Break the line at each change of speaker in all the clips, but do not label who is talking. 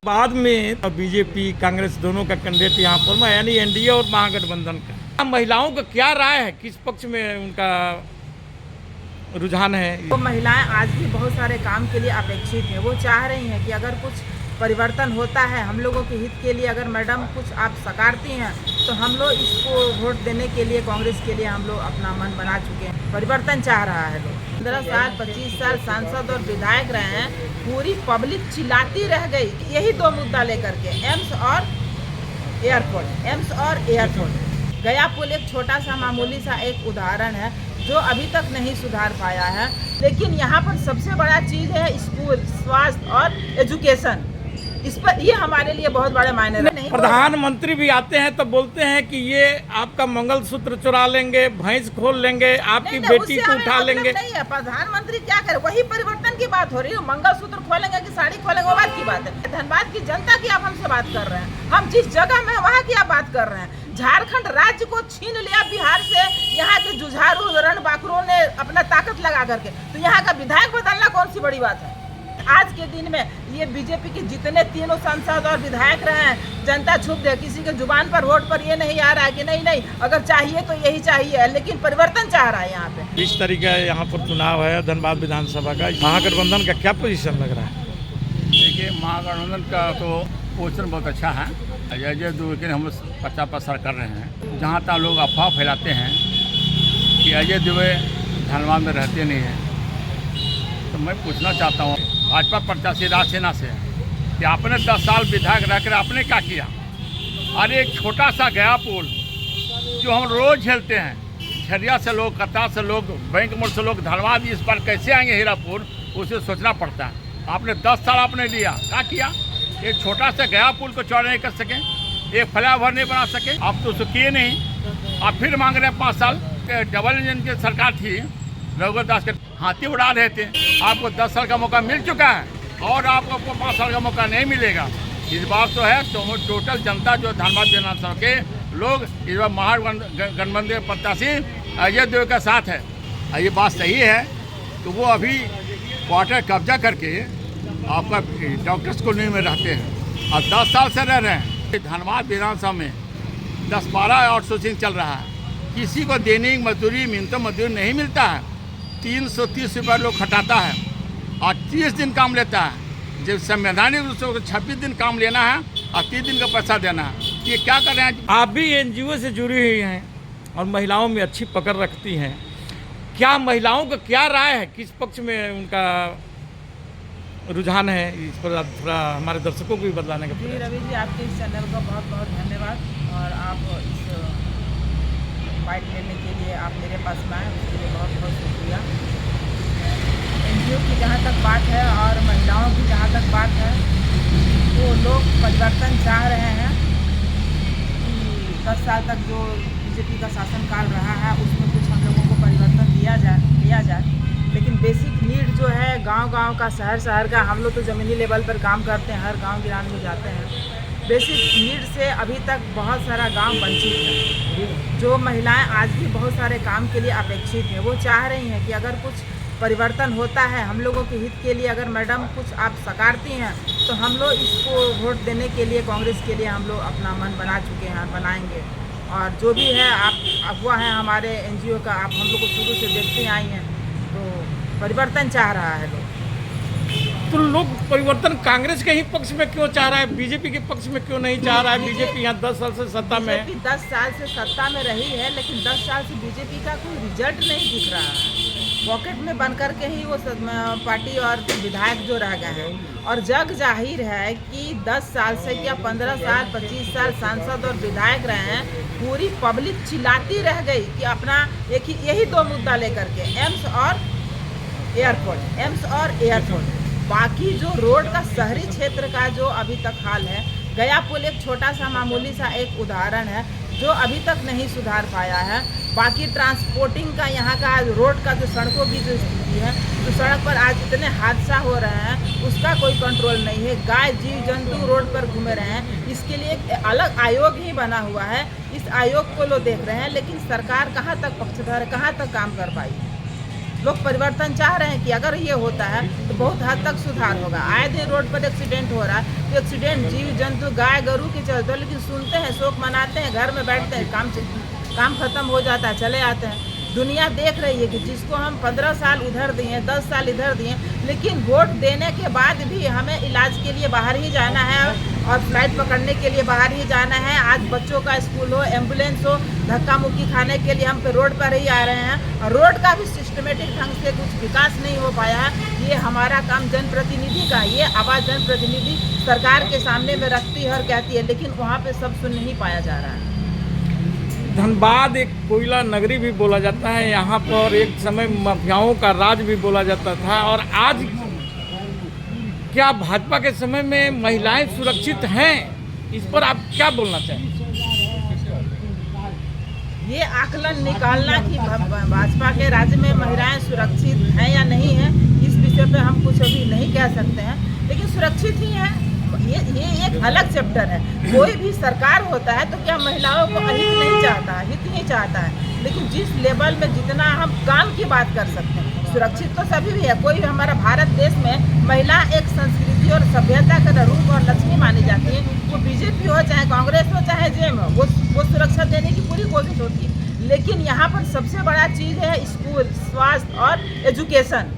बाद में बीजेपी कांग्रेस दोनों का कैंडिडेट यहाँ पर मैं यानी एनडीए और महागठबंधन का महिलाओं का क्या राय है, किस पक्ष में उनका रुझान है?
तो महिलाएं आज भी बहुत सारे काम के लिए अपेक्षित हैं। वो चाह रही हैं कि अगर कुछ परिवर्तन होता है हम लोगों के हित के लिए, अगर मैडम कुछ आप सकारती हैं तो हम लोग इसको वोट देने के लिए, कांग्रेस के लिए हम लोग अपना मन बना चुके हैं। परिवर्तन चाह रहा है लोग। 15 साल 25 साल सांसद और विधायक रहे हैं, पूरी पब्लिक चिल्लाती रह गई यही दो मुद्दा लेकर के, एम्स और एयरपोर्ट। गया पुल एक छोटा सा मामूली सा एक उदाहरण है जो अभी तक नहीं सुधार पाया है, लेकिन यहाँ पर सबसे बड़ा चीज़ है स्कूल, स्वास्थ्य और एजुकेशन। इस पर ये हमारे लिए बहुत बड़े मायने रखते हैं।
प्रधानमंत्री भी आते हैं तो बोलते हैं कि ये आपका मंगलसूत्र चुरा लेंगे, भैंस खोल लेंगे, आपकी बेटी को उठा लेंगे।
नहीं है, प्रधानमंत्री क्या करे, वही परिवर्तन की बात हो रही है। मंगलसूत्र खोलेंगे कि साड़ी खोलेंगे वो बात की बात है। धनबाद की जनता की आप हमसे बात कर रहे हैं, हम जिस जगह में वहाँ की आप बात कर रहे हैं। झारखंड राज्य को छीन लिया बिहार से, यहाँ के जुझारू रणबांकुरों ने अपना ताकत लगा करके, तो यहाँ का विधायक बदलना कौन सी बड़ी बात है? आज के दिन में ये बीजेपी के जितने तीनों सांसद और विधायक रहे हैं, जनता छुप दे, किसी के जुबान पर वोट पर ये नहीं आ रहा है कि नहीं अगर चाहिए तो यही चाहिए, लेकिन परिवर्तन चाह रहा है यहाँ पे।
इस तरीके यहाँ पर चुनाव है धनबाद विधानसभा का, महागठबंधन का क्या पोजीशन लग रहा है?
देखिए, महागठबंधन का तो पोजीशन बहुत अच्छा है। अजय दुबे के हम पर्चा प्रसार कर रहे हैं। जहाँ तक लोग अफवाह फैलाते हैं कि अजय दुबे धनबाद में रहते नहीं हैं, तो मैं पूछना चाहता हूँ भाजपा प्रत्याशी राजसेना से कि आपने 10 साल विधायक रहकर आपने क्या किया? अरे एक छोटा सा गया पुल जो हम रोज झेलते हैं, झरिया से लोग, कतार से लोग, बैंक मोड़ से लोग धनबाद इस बार कैसे आएंगे हीरापुर, उसे सोचना पड़ता है। आपने 10 साल आपने लिया, क्या किया? एक छोटा सा गया पुल को चौड़ा नहीं कर सके, एक फ्लाईओवर नहीं बना सके, आप तो उसको किए नहीं। आप फिर मांग रहे हैं 5 साल। डबल इंजन की सरकार थी, रघुवर दास के हाथी उड़ा रहे थे। आपको 10 साल का मौका मिल चुका है और आपको 5 साल का मौका नहीं मिलेगा। इस बार तो है टोटल जनता जो धनबाद विधानसभा के लोग इस बार महागठबंधन प्रत्याशी अजय दुबे का साथ है। ये बात सही है तो वो अभी क्वार्टर कब्जा करके आपका डॉक्टर्स कॉलोनी में रहते हैं और 10 साल से रह रहे हैं। धनबाद विधानसभा में 10-12 आउटसोर्सिंग चल रहा है। किसी को दैनिक मजदूरी, न्यूनतम मजदूरी नहीं मिलता है। 330 रुपये लोग खटाता है और 30 दिन काम लेता है। जब संवैधानिक रूप से 26 दिन काम लेना है और 30 दिन का पैसा देना है। ये क्या कर रहे हैं?
आप भी एनजीओ से जुड़ी हुई हैं और महिलाओं में अच्छी पकड़ रखती हैं, क्या महिलाओं का क्या राय है, किस पक्ष में उनका रुझान है? इस पर आप थोड़ा हमारे दर्शकों को भी बतलाने का।
जी रवि जी, आपके इस चैनल का बहुत बहुत धन्यवाद और आप इस बाइट लेने के लिए आप मेरे पास में आए, उसके लिए बहुत बहुत शुक्रिया। एनजीओ की जहाँ तक बात है और महिलाओं की जहाँ तक बात है, तो लोग परिवर्तन चाह रहे हैं कि 10 साल तक जो बीजेपी का शासनकाल रहा है उसमें कुछ हम लोगों को परिवर्तन दिया जाए। लेकिन बेसिक नीड जो है गांव-गांव का, शहर का, हम लोग तो ज़मीनी लेवल पर काम करते हैं, हर गांव गिरान में जाते हैं। बेसिक नीड से अभी तक बहुत सारा गांव वंचित है। जो महिलाएं आज भी बहुत सारे काम के लिए अपेक्षित हैं, वो चाह रही हैं कि अगर कुछ परिवर्तन होता है हम लोगों के हित के लिए, अगर मैडम कुछ आप सकारती हैं तो हम लोग इसको वोट देने के लिए, कांग्रेस के लिए हम लोग अपना मन बना चुके हैं, बनाएंगे। और जो भी है आप अगुवा हैं हमारे एनजीओ का, आप हम लोग को शुरू से देखते आई हैं, तो परिवर्तन चाह रहा है लोग।
तो लोग परिवर्तन कांग्रेस के ही पक्ष में क्यों चाह रहा है, बीजेपी के पक्ष में क्यों नहीं चाह रहा है? बीजेपी यहाँ 10 साल से सत्ता में है।
10 साल से सत्ता में रही है, लेकिन 10 साल से बीजेपी का कोई रिजल्ट नहीं दिख रहा है। पॉकेट में बन कर के ही वो पार्टी और विधायक जो रह गए हैं। और जग जाहिर है कि 10 साल से या 15 साल 25 साल सांसद और विधायक रहे हैं, पूरी पब्लिक चिल्लाती रह गई कि अपना यही दो मुद्दा लेकर के, एम्स और एयरपोर्ट। बाकी जो रोड का शहरी क्षेत्र का जो अभी तक हाल है, गया पुल एक छोटा सा मामूली सा एक उदाहरण है जो अभी तक नहीं सुधार पाया है। बाकी ट्रांसपोर्टिंग का, यहाँ का रोड का जो सड़कों की जो स्थिति है, तो सड़क पर आज इतने हादसा हो रहे हैं उसका कोई कंट्रोल नहीं है। गाय, जीव जंतु रोड पर घूमे रहे हैं, इसके लिए एक अलग आयोग ही बना हुआ है। इस आयोग को लोग देख रहे हैं, लेकिन सरकार कहाँ तक पक्षधर, कहाँ तक काम कर पाई। लोग परिवर्तन चाह रहे हैं कि अगर ये होता है तो बहुत हद तक सुधार होगा। आए दिन रोड पर एक्सीडेंट हो रहा है, तो एक्सीडेंट जीव जंतु गाय गरू के चलते, लेकिन सुनते हैं, शोक मनाते हैं, घर में बैठते हैं, काम खत्म हो जाता है, चले आते हैं। दुनिया देख रही है कि जिसको हम 15 साल उधर दिए, 10 साल इधर दिए, लेकिन वोट देने के बाद भी हमें इलाज के लिए बाहर ही जाना है और फ्लाइट पकड़ने के लिए बाहर ही जाना है। आज बच्चों का स्कूल हो, एम्बुलेंस हो, धक्का मुक्की खाने के लिए हम पे रोड पर ही आ रहे हैं और रोड का भी सिस्टमेटिक ढंग से कुछ विकास नहीं हो पाया है। ये हमारा काम जनप्रतिनिधि का, ये आवाज़ जनप्रतिनिधि सरकार के सामने में रखती है और कहती है, लेकिन वहाँ पे सब सुन नहीं पाया जा रहा है।
धनबाद एक कोयला नगरी भी बोला जाता है, यहाँ पर एक समय माफियाओं का राज भी बोला जाता था, और आज क्या भाजपा के समय में महिलाएं सुरक्षित हैं? इस पर आप क्या बोलना चाहेंगे?
ये आकलन निकालना कि भाजपा के राज्य में महिलाएं सुरक्षित हैं या नहीं है, इस विषय पे हम कुछ अभी नहीं कह सकते हैं, लेकिन सुरक्षित ही हैं। ये एक अलग चैप्टर है। कोई भी सरकार होता है तो क्या महिलाओं को अहित नहीं चाहता है, हित नहीं चाहता है, लेकिन जिस लेवल में जितना हम काम की बात कर सकते हैं, सुरक्षित तो सभी भी है। कोई हमारा भारत देश में महिला एक संस्कृति और सभ्यता का रूप और लक्ष्मी मानी जाती है। वो बीजेपी हो, चाहे कांग्रेस हो, चाहे जेएम हो, वो सुरक्षा देने की पूरी कोशिश होती है। लेकिन यहाँ पर सबसे बड़ा चीज़ है स्कूल, स्वास्थ्य और एजुकेशन।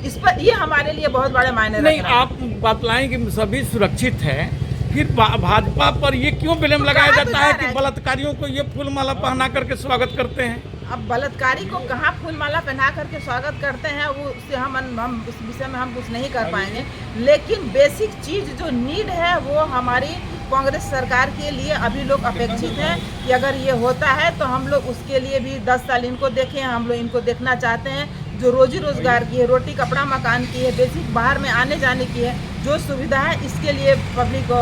इस पर ये हमारे लिए बहुत बड़े मायने रखता है।
नहीं, आप बतलाएं कि सभी सुरक्षित हैं, फिर भाजपा पर ये क्यों ब्लेम लगाया जाता है कि बलात्कारियों को ये फूलमाला पहना करके स्वागत करते हैं?
अब बलात्कारी को कहाँ फूलमाला पहना करके स्वागत करते हैं, वो उससे हम उस विषय में हम कुछ नहीं कर पाएंगे। लेकिन बेसिक चीज़ जो नीड है वो हमारी कांग्रेस सरकार के लिए अभी लोग अपेक्षित हैं कि अगर ये होता है तो हम लोग उसके लिए भी 10 साल इनको देखें। हम लोग इनको देखना चाहते हैं जो रोजी रोजगार की है, रोटी कपड़ा मकान की है, बेसिक बाहर में आने जाने की है, जो सुविधा है, इसके लिए पब्लिक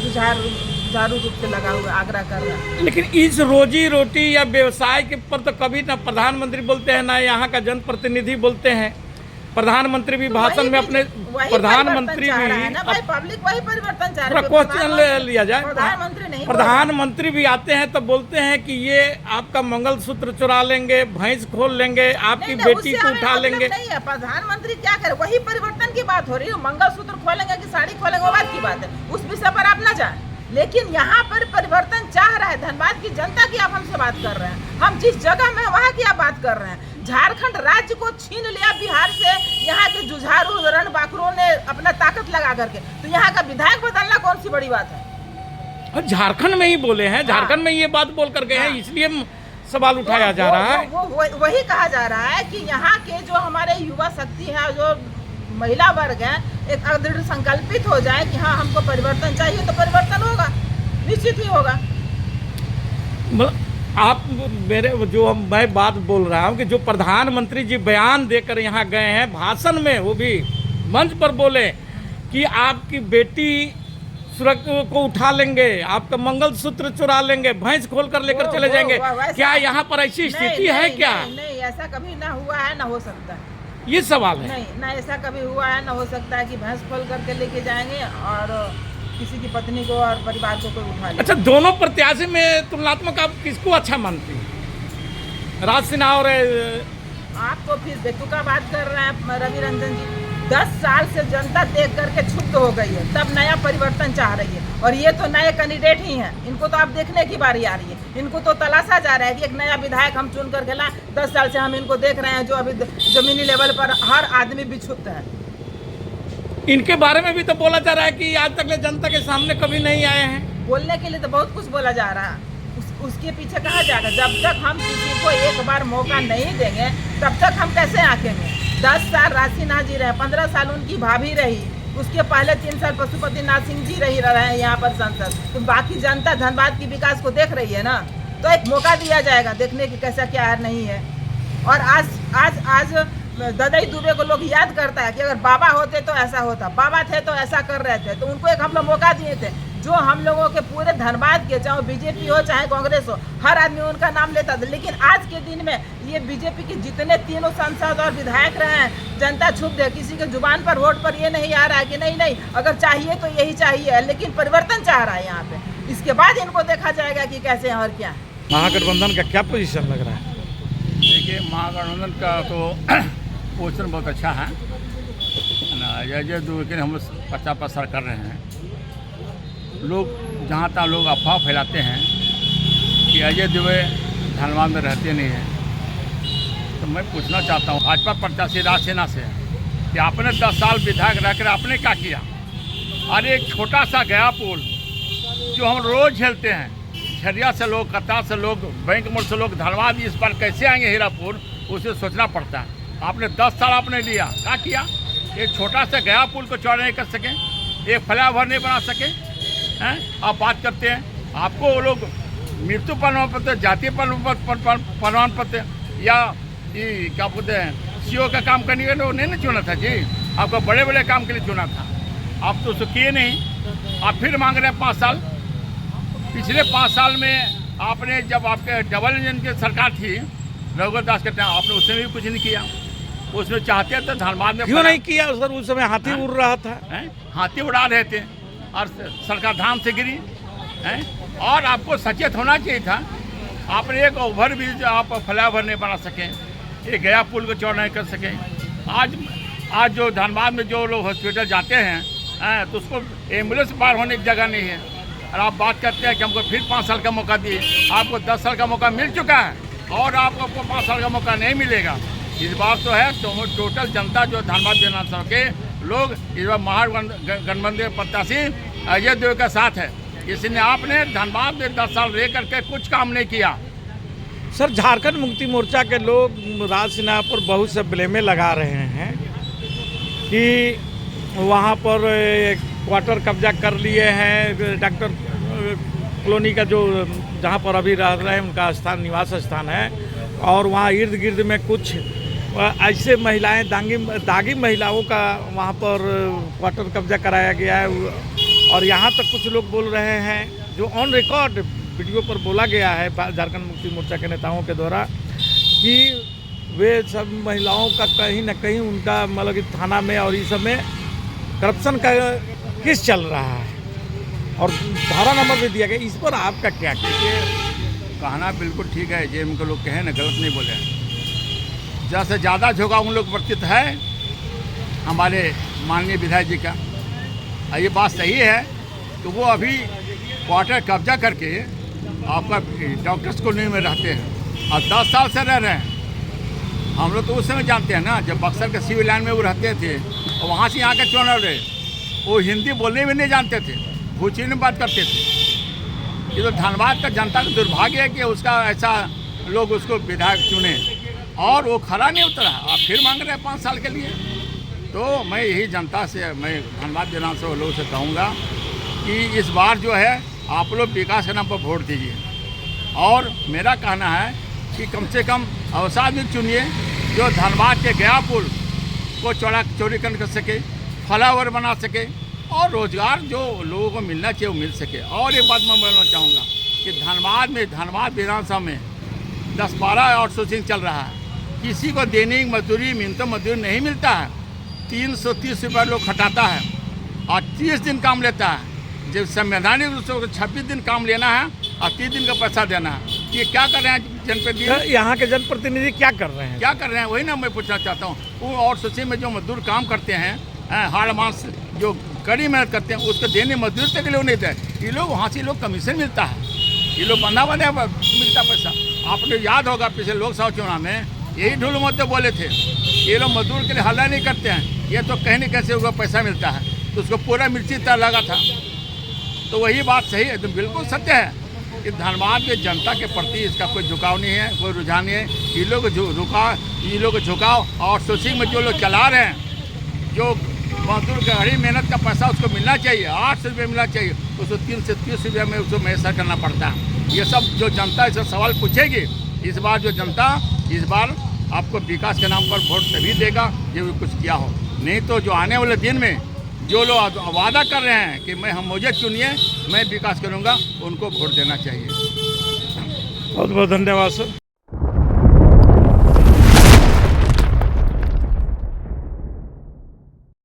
जुझारू रूप से लगा हुआ आग्रह कर रहा है।
लेकिन इस रोजी रोटी या व्यवसाय के पर तो कभी ना प्रधानमंत्री बोलते हैं ना यहाँ का जनप्रतिनिधि बोलते हैं। प्रधानमंत्री भी भाषण में अपने प्रधानमंत्री भी
पब्लिक वही परिवर्तन चाह रहा है।
क्वेश्चन लिया जाए,
प्रधानमंत्री नहीं,
प्रधानमंत्री भी आते हैं तो बोलते हैं कि ये आपका मंगलसूत्र चुरा लेंगे, भैंस खोल लेंगे, आपकी बेटी को उठा लेंगे।
नहीं है, प्रधानमंत्री क्या करे, वही परिवर्तन की बात हो रही है। मंगलसूत्र खोलेंगे कि साड़ी खोलेंगे वो बात की बात है, उस विषय पर आप न जाए। लेकिन यहाँ पर परिवर्तन चाह रहा है धनबाद की जनता की आप हमसे बात कर रहे हैं। हम जिस जगह में वहाँ की आप बात कर रहे हैं। झारखंड राज्य को छीन लिया बिहार से, यहाँ के जुझारू रणबांकुरों ने अपना ताकत लगा करके, तो यहाँ का विधायक बदलना कौन सी बड़ी बात है?
झारखंड में ही बोले हैं, झारखंड में ये बात बोल कर गए हैं, इसलिए सवाल उठाया जा रहा है।
वही कहा जा रहा है कि यहाँ के जो हमारे युवा शक्ति है, जो महिला वर्ग है, एक दृढ़ संकल्पित हो जाए कि हाँ हमको परिवर्तन चाहिए, तो परिवर्तन होगा, निश्चित ही होगा।
आप मैं बात बोल रहा हूँ कि जो प्रधानमंत्री जी बयान देकर यहाँ गए हैं, भाषण में वो भी मंच पर बोले कि आपकी बेटी सुरक्षा को उठा लेंगे, आपका मंगलसूत्र चुरा लेंगे, भैंस खोल कर लेकर चले जाएंगे। क्या यहाँ पर ऐसी स्थिति है क्या?
नहीं, ऐसा कभी ना हुआ है, ना हो सकता है।
ये सवाल है।
नहीं, ना ऐसा कभी हुआ है, ना हो सकता है कि भैंस खोल करके लेके जाएंगे और किसी की पत्नी को और परिवार को कोई उठा ले।
अच्छा, दोनों प्रत्याशी में तुलनात्मक आप किसको अच्छा मानती हैं? राज सिन्हा और
आप तो फिर बेतुका बात कर रहे हैं रवि रंजन जी। 10 साल से जनता देख करके क्षुब्ध हो गई है, तब नया परिवर्तन चाह रही है, और ये तो नए कैंडिडेट ही हैं। इनको तो आप देखने की बारी आ रही है, इनको तो तलाशा जा रहा है कि एक नया विधायक हम चुन करके ला। 10 साल से हम इनको देख रहे हैं, जो अभी जमीनी लेवल पर हर आदमी भी क्षुब्ध है।
इनके बारे में भी तो बोला जा रहा है कि आज तक जनता के सामने कभी नहीं आए हैं।
बोलने के लिए तो बहुत कुछ बोला जा रहा है, उसके पीछे कहा जाएगा। जब तक हम किसी को एक बार मौका नहीं देंगे, तब तक हम कैसे आंकेंगे? 10 साल राशिनाथ जी रहे, 15 साल उनकी भाभी रही, उसके पहले 3 साल पशुपति नाथ सिंह जी रहे हैं यहाँ पर सांसद। तो बाकी जनता धनबाद की विकास को देख रही है ना, तो एक मौका दिया जाएगा देखने की कैसा क्या है नहीं है। और आज ददई दुबे को लोग याद करता है कि अगर बाबा होते तो ऐसा होता, बाबा थे तो ऐसा कर रहे थे, तो उनको एक हम लोग मौका दिए थे। जो हम लोगों के पूरे धनबाद के, चाहे बीजेपी हो चाहे कांग्रेस हो, हर आदमी उनका नाम लेता था। लेकिन आज के दिन में ये बीजेपी के जितने तीनों सांसद और विधायक रहे हैं, जनता क्षुब्ध है। किसी के जुबान पर वोट पर ये नहीं आ रहा है कि नहीं अगर चाहिए तो यही चाहिए, लेकिन परिवर्तन चाह रहा है यहाँ पे। इसके बाद इनको देखा जाएगा कि कैसे और क्या है।
महागठबंधन का क्या पोजीशन लग रहा है?
देखिए, महागठबंधन का तो पोषण बहुत अच्छा है ना। अजय दुबे के हम 50% कर रहे हैं। लोग जहाँ तहाँ लोग अफवाह फैलाते हैं कि अजय दुबे धनबाद में रहते नहीं हैं। तो मैं पूछना चाहता हूँ भाजपा प्रत्याशी राजसेना से कि आपने 10 साल विधायक रहकर आपने क्या किया? अरे एक छोटा सा गया पुल जो हम रोज़ झेलते हैं, झरिया से लोग, कतार से लोग, बैंक मोड़ से लोग धनबाद इस बार कैसे आएंगे हीरापुर, उसे सोचना पड़ता है। आपने 10 साल आपने लिया, क्या किया? एक छोटा सा गया पुल को चौड़ा नहीं कर सके, एक फ्लाईओवर नहीं बना सके हैं? आप बात करते हैं आपको वो लोग मृत्यु प्रमाण पत्र, जातीय प्रमाण पत्र या ये क्या बोलते हैं CO का काम करने के लिए नहीं ना चुना था जी। आपको बड़े बड़े काम के लिए चुना था, आप तो उसको किए नहीं। आप फिर मांग रहे हैं 5 साल। पिछले 5 साल में आपने, जब आपके डबल इंजन की सरकार थी रघुवर दास के टाइम, आपने उसमें भी कुछ नहीं किया। उसमें चाहते थे धनबाद में
क्यों नहीं किया सर? उस समय हाथी उड़ रहा था।
हाथी उड़ा रहे थे और सरकार धाम से गिरी है। और आपको सचेत होना चाहिए था। आपने एक ओवर ब्रिज आप फ्लाईओवर नहीं बना सके, एक गया पुल को चौड़ा नहीं कर सके। आज जो धनबाद में जो लोग हॉस्पिटल जाते हैं तो उसको एम्बुलेंस पार होने की जगह नहीं है। और आप बात करते हैं कि हमको फिर 5 साल का मौका दिए। आपको 10 साल का मौका मिल चुका है और आपको 5 साल का मौका नहीं मिलेगा। इस बार तो है टोटल जनता जो धनबाद विधानसभा के लोग इस बार महागठबंधन प्रत्याशी अजय दुबे के साथ है। इसलिए आपने धनबाद में 10 साल रह करके कुछ काम नहीं किया।
सर, झारखंड मुक्ति मोर्चा के लोग राजसेना पर बहुत से ब्लेमें लगा रहे हैं कि वहाँ पर क्वार्टर कब्जा कर लिए हैं। डॉक्टर कॉलोनी का जो जहाँ पर अभी रह रहे हैं उनका स्थान, निवास स्थान है, और वहाँ इर्द गिर्द में कुछ ऐसे महिलाएं, दागी महिलाओं का वहाँ पर क्वार्टर कब्जा कराया गया है। और यहाँ तक कुछ लोग बोल रहे हैं, जो ऑन रिकॉर्ड वीडियो पर बोला गया है झारखंड मुक्ति मोर्चा के नेताओं के द्वारा, कि वे सब महिलाओं का कहीं ना कहीं उनका मतलब कि थाना में और इस समय करप्शन का केस चल रहा है और धारा नंबर भी दिया गया। इस पर आपका क्या
कहना? बिल्कुल ठीक है, जे उनको लोग कहे ना, गलत नहीं बोले। ज़्यादा से ज़्यादा झुकाव उन लोग प्रतीत है हमारे माननीय विधायक जी का। ये बात सही है कि वो अभी क्वार्टर कब्जा करके आपका डॉक्टर्स कॉलोनी में रहते हैं और 10 साल से रह रहे हैं। हम लोग तो उस समय जानते हैं ना, जब बक्सर के सिविल लाइन में वो रहते थे और वहाँ से यहाँ के चुनाव रहे, वो हिंदी बोलने में नहीं जानते थे, भूची में बात करते थे। ये तो धनबाद का जनता का दुर्भाग्य है कि उसका ऐसा लोग उसको विधायक चुने और वो खरा नहीं उतरा। आप फिर मांग रहे हैं 5 साल के लिए। तो मैं यही जनता से, मैं धनबाद विधानसभा लोगों से कहूँगा कि इस बार जो है आप लोग विकास के नाम पर वोट दीजिए। और मेरा कहना है कि कम से कम ऐसा आदमी चुनिए जो धनबाद के गया पुल को चौड़ीकरण कर सके, फ्लाईओवर बना सके और रोजगार जो लोगों को मिलना चाहिए वो मिल सके। और एक बात मैं बोलना चाहूँगा कि धनबाद विधानसभा में 10-12 आउटसोर्सिंग चल रहा है। किसी को दैनिक मजदूरी, न्यूनतम मजदूरी नहीं मिलता है। 330 रुपये लोग खटाता है और 30 दिन काम लेता है। जब संवैधानिक रूप से 26 दिन काम लेना है और 30 दिन का पैसा देना है। ये क्या कर रहे हैं जनप्रतिनिधि?
यहाँ के जनप्रतिनिधि क्या कर रहे हैं?
क्या कर रहे हैं वही ना मैं पूछना चाहता हूँ। वो आउटसोर्सिंग में जो मजदूर काम करते हैं, हाड़ मास जो कड़ी मेहनत करते हैं, उसको देने मजदूर तक लोग नहीं देते। ये लोग वहाँ से लोग कमीशन मिलता है, ये लोग बंधा मिलता पैसा। आपने याद होगा पिछले लोकसभा चुनाव में यही ढोल मुद्दे बोले थे, ये लोग मजदूर के लिए हल्ला नहीं करते हैं, ये तो कहीं न कैसे उनको पैसा मिलता है। तो उसको पूरा मिर्ची तरह लगा था। तो वही बात सही है, तो बिल्कुल सत्य है कि धनबाद के जनता के प्रति इसका कोई झुकाव नहीं है, कोई रुझान नहीं है। ये लोग झुकाव और सोचिंग में जो लोग चला रहे हैं, जो मजदूर की हरी मेहनत का पैसा उसको मिलना चाहिए, 800 रुपये मिलना चाहिए, उसको 3 से 30 रुपये में उसको मैसर करना पड़ता है। ये सब जो जनता इसे सवाल पूछेगी, इस बार जो जनता इस बार आपको विकास के नाम पर वोट तभी देगा जब कुछ किया हो। नहीं तो जो आने वाले दिन में जो लोग वादा कर रहे हैं कि मुझे चुनिए, मैं विकास करूंगा, उनको वोट देना चाहिए।
बहुत बहुत धन्यवाद सर।